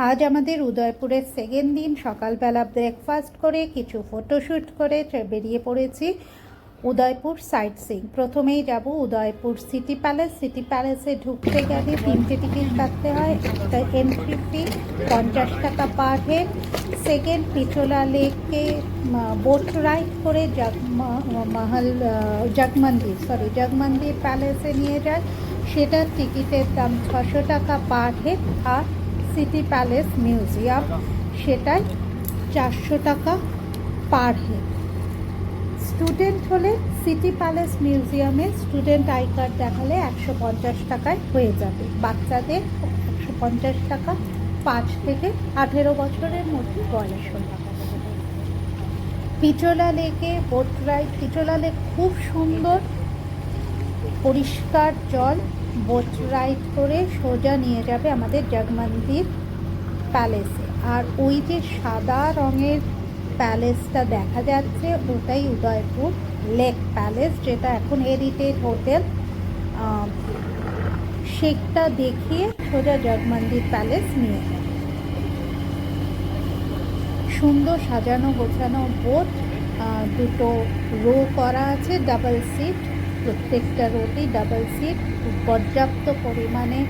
আজ আমাদের উদয়পুরের সেকেন্ড দিন। সকালবেলা ব্রেকফাস্ট করে কিছু ফটোশ্যুট করে বেরিয়ে পড়েছি উদয়পুর সাইট সিইং। প্রথমেই যাব উদয়পুর সিটি প্যালেস। সিটি প্যালেসে ঢুকতে গেলে 3টে টিকিট কাটতে হয়। একটা এন্ট্রি ফি 50 টাকা পার হেড। সেকেন্ড, পিচোলা লেকে বোট রাইড করে জগমন্দির প্যালেসে নিয়ে যায়, সেটার টিকিটের দাম 600 টাকা পার হেড। আর সিটি প্যালেস মিউজিয়াম, সেটাই 400 টাকা পার হেড। স্টুডেন্ট হলে সিটি প্যালেস মিউজিয়ামে স্টুডেন্ট আই কার্ড দেখালে 150 টাকায় হয়ে যাবে। বাচ্চাদের 150 টাকা, 5 থেকে 18 বছরের মধ্যে বয়স হলে। পিচোলা লেকে বোট রাইড। পিচোলা লেক খুব সুন্দর, পরিষ্কার জল। বোট রাইড করে সোজা নিয়ে যাবে আমাদের জগমন্দির প্যালেসে। আর ওই যে সাদা রঙের প্যালেসটা দেখা যাচ্ছে, ওটাই উদয়পুর লেক প্যালেস, যেটা এখন হেরিটেজ হোটেল। সেটা দেখিয়ে সোজা জগমন্দির প্যালেস নিয়ে যাবে। সুন্দর সাজানো গোছানো বোট, দুটো রো করা আছে, ডাবল সিট। প্রত্যেকটা রোতেই ডাবল সিট। পর্যাপ্ত পরিমাণে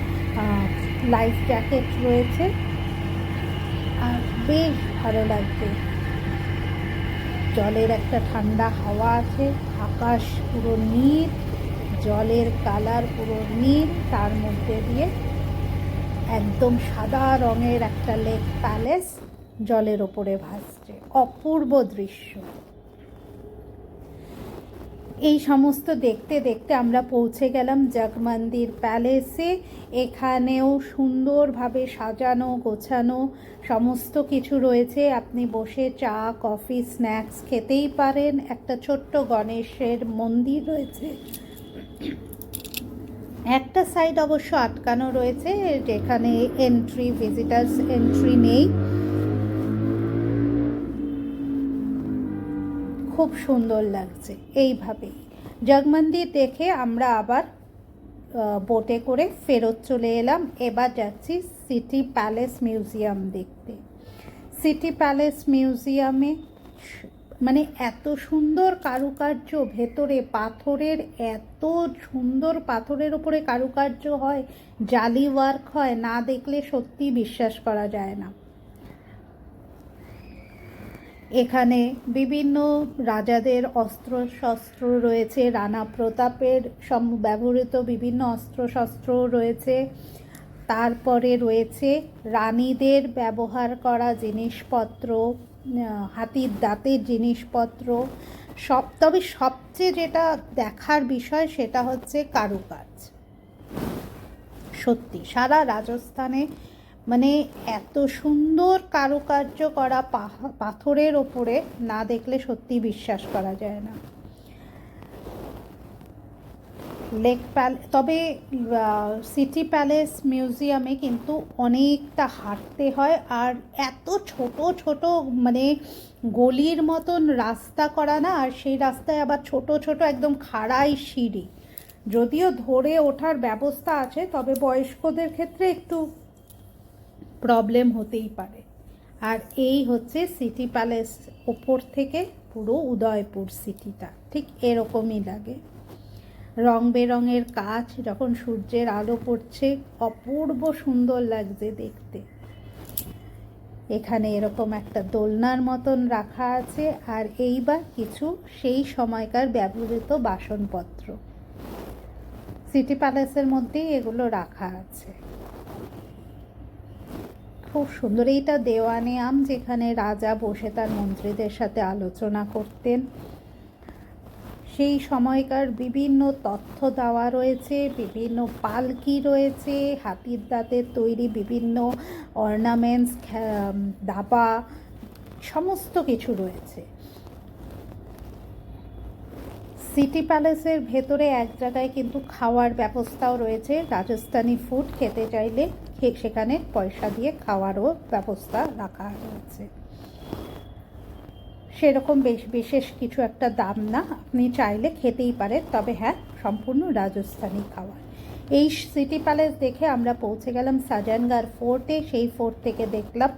লাইফ জ্যাকেট রয়েছে, আর বেশ ভালো লাগবে। জলের একটা ঠান্ডা হাওয়া আছে, আকাশ পুরো নীল, জলের কালার পুরো নীল, তার মধ্যে দিয়ে একদম সাদা রঙের একটা লেক প্যালেস জলের ওপরে ভাসছে। অপূর্ব দৃশ্য। এই সমস্ত দেখতে দেখতে আমরা পৌঁছে গেলাম জগমন্দির প্যালেসে। এখানেও সুন্দরভাবে সাজানো গোছানো সমস্ত কিছু রয়েছে। আপনি বসে চা কফি স্ন্যাক্স খেতেই পারেন। একটা ছোট্ট গণেশের মন্দির রয়েছে। একটা সাইড অবশ্য আটকানো রয়েছে, যেখানে ভিজিটার্স এন্ট্রি নেই। খুব সুন্দর লাগছে। এইভাবেই জগমন্দির দেখে আমরা আবার বোটে করে ফেরত চলে এলাম। এবার যাচ্ছি সিটি প্যালেস মিউজিয়াম দেখতে। সিটি প্যালেস মিউজিয়ামে মানে এত সুন্দর কারুকার্য ভেতরে, পাথরের এত সুন্দর পাথরের ওপরে কারুকার্য হয়, জালি ওয়ার্ক হয়, না দেখলে সত্যি বিশ্বাস করা যায় না। এখানে বিভিন্ন রাজাদের অস্ত্র শস্ত্র রয়েছে, রানা প্রতাপের ব্যবহৃত বিভিন্ন অস্ত্র শস্ত্র রয়েছে। তারপরে রয়েছে রানীদের ব্যবহার করা জিনিসপত্র, হাতির দাঁতের জিনিসপত্র সব। তবে সবচেয়ে যেটা দেখার বিষয় সেটা হচ্ছে কারুকাজ। সত্যি সারা রাজস্থানে মানে এত সুন্দর কারুকার্য করা পাথরের ওপরে, না দেখলে সত্যি বিশ্বাস করা যায় না। তবে সিটি প্যালেস মিউজিয়ামে কিন্তু অনেকটা হাঁটতে হয়, আর এত ছোট ছোট মানে গলির মতন রাস্তা করা না, আর সেই রাস্তায় আবার ছোট ছোট একদম খাড়াই সিঁড়ি। যদিও ধরে ওঠার ব্যবস্থা আছে, তবে বয়স্কদের ক্ষেত্রে একটু প্রবলেম হতেই পারে। আর এই হচ্ছে সিটি প্যালেস ওপর থেকে পুরো উদয়পুর সিটিটা ঠিক এরকমই লাগে। রং বেরঙের কাচ, যখন সূর্যের আলো পড়ছে অপূর্ব সুন্দর লাগছে দেখতে। এখানে এরকম একটা দোলনার মতন রাখা আছে, আর এইবার কিছু সেই সময়কার ব্যবহৃত বাসনপত্র সিটি প্যালেসের মধ্যেই এগুলো রাখা আছে। খুব সুন্দর। এইটা দেওয়ানে আম, যেখানে রাজা বসে তার মন্ত্রীদের সাথে আলোচনা করতেন। সেই সময়কার বিভিন্ন তথ্য দেওয়া রয়েছে, বিভিন্ন পালকি রয়েছে, হাতির দাঁতের তৈরি বিভিন্ন অর্নামেন্টস, দাবা, সমস্ত কিছু রয়েছে। সিটি প্যালেসের ভেতরে এক জায়গায় কিন্তু খাওয়ার ব্যবস্থাও রয়েছে। রাজস্থানি ফুড খেতে চাইলে সেখানে পয়সা দিয়ে খাওয়ারও ব্যবস্থা রাখা রয়েছে। সেরকম বিশেষ কিছু একটা দাম না, আপনি চাইলে খেতেই পারেন, তবে হ্যাঁ সম্পূর্ণ রাজস্থানি খাবার। এই সিটি প্যালেস দেখে আমরা পৌঁছে গেলাম সাজানগার ফোর্টে। সেই ফোর্ট থেকে দেখলাম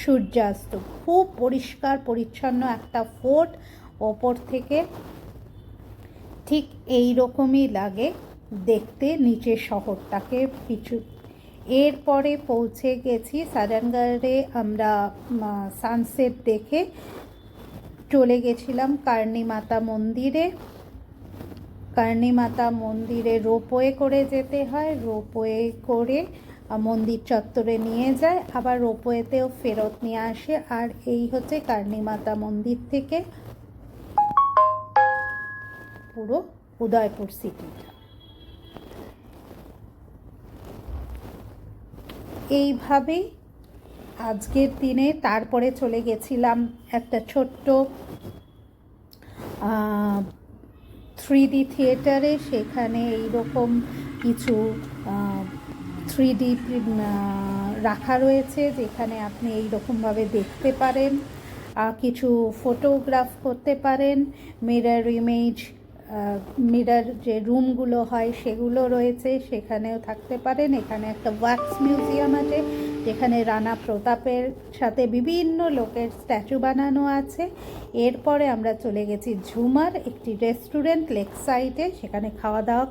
সূর্যাস্ত। খুব পরিষ্কার পরিচ্ছন্ন একটা ফোর্ট, ওপর থেকে ঠিক এই রকমই লাগে দেখতে নিচের শহরটাকে পিছু। এরপরে পৌঁছে গেছি সাজানগড়ে, আমরা সানসেট দেখে চলে গেছিলাম কার্নি মাতা মন্দিরে। কার্নি মাতা মন্দিরে রোপওয়ে করে যেতে হয়, রোপওয়ে করে মন্দির চত্বরে নিয়ে যায়, আবার রোপওয়েতেও ফেরত নিয়ে আসে। আর এই হচ্ছে কার্নি মাতা মন্দির থেকে পুরো উদয়পুর সিটিটা। এইভাবেই আজকের দিনে তারপরে চলে গেছিলাম একটা ছোট্ট 3D থিয়েটারে। সেখানে এইরকম কিছু 3D রাখা রয়েছে, যেখানে আপনি এইরকমভাবে দেখতে পারেন, কিছু ফটোগ্রাফ করতে পারেন। মিরর ইমেজ, মিরর যে রুমগুলো হয় সেগুলো রয়েছে, সেখানেও থাকতে পারেন। এখানে একটা ওয়াক্স মিউজিয়াম আছে, যেখানে রানা প্রতাপের সাথে বিভিন্ন লোকের স্ট্যাচু বানানো আছে। এরপরে আমরা চলে গেছি ঝুমার, একটি রেস্টুরেন্ট লেক সাইডে, সেখানে খাওয়া দাওয়া